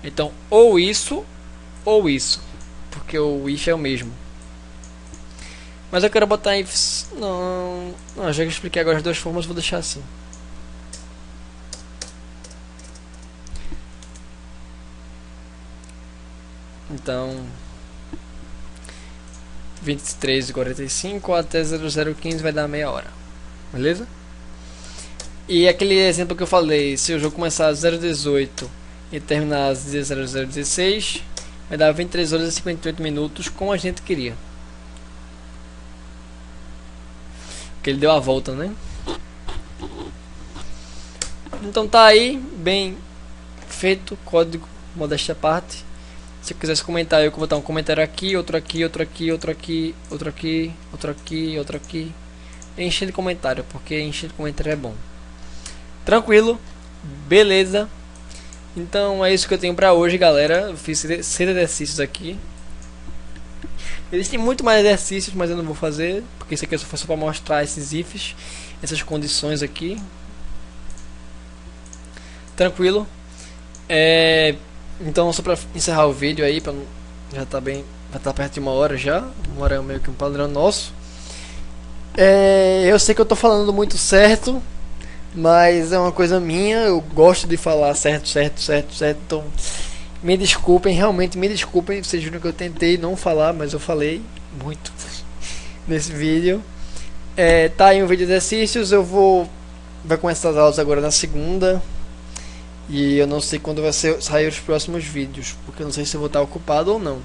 Então, ou isso, porque o if é o mesmo. Mas eu quero botar ifs. Não, já que eu expliquei agora as duas formas, vou deixar assim. Então, 23h45 até 00h15 vai dar meia hora. Beleza? E aquele exemplo que eu falei, se o jogo começar às 0h18 e terminar às 00h16, vai dar 23 horas e 58 minutos, como a gente queria. Porque ele deu a volta, né? Então tá aí, bem feito, código, modéstia à parte. Se quisesse comentar, eu vou botar um comentário aqui, outro aqui, outro aqui, outro aqui, outro aqui, outro aqui, outro aqui. Encher de comentário, porque encher de comentário é bom. Tranquilo, beleza. Então é isso que eu tenho pra hoje, galera. Eu fiz 6 exercícios aqui. Existem muito mais exercícios, mas eu não vou fazer, porque isso aqui foi só pra mostrar esses ifs, essas condições aqui. Tranquilo. Então só pra encerrar o vídeo aí, já tá bem, já tá perto de uma hora já. Uma hora é meio que um padrão nosso. Eu sei que eu tô falando muito certo, mas é uma coisa minha, eu gosto de falar certo, então me desculpem, realmente me desculpem, vocês viram que eu tentei não falar, mas eu falei muito nesse vídeo. Tá aí um vídeo de exercícios, vai começar as aulas agora na segunda, e eu não sei quando vai sair os próximos vídeos, porque eu não sei se eu vou estar ocupado ou não.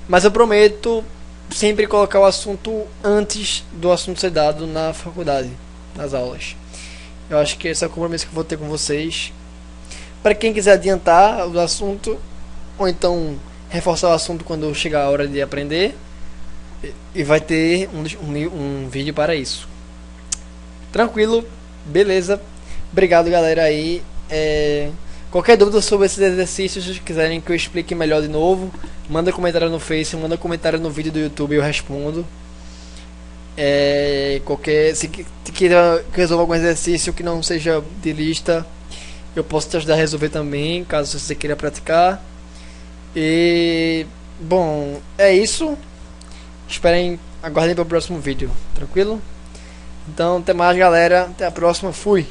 Mas eu prometo sempre colocar o assunto antes do assunto ser dado na faculdade, nas aulas. Eu acho que esse é o compromisso que eu vou ter com vocês. Para quem quiser adiantar o assunto, ou então reforçar o assunto quando chegar a hora de aprender, e vai ter um vídeo para isso. Tranquilo, beleza. Obrigado, galera aí. Qualquer dúvida sobre esses exercícios, se quiserem que eu explique melhor de novo, manda comentário no Face, manda comentário no vídeo do YouTube, eu respondo. Se queira que resolva algum exercício que não seja de lista, eu posso te ajudar a resolver também, caso você queira praticar. E bom, é isso. Aguardem para o próximo vídeo, tranquilo? Então até mais, galera, até a próxima, fui!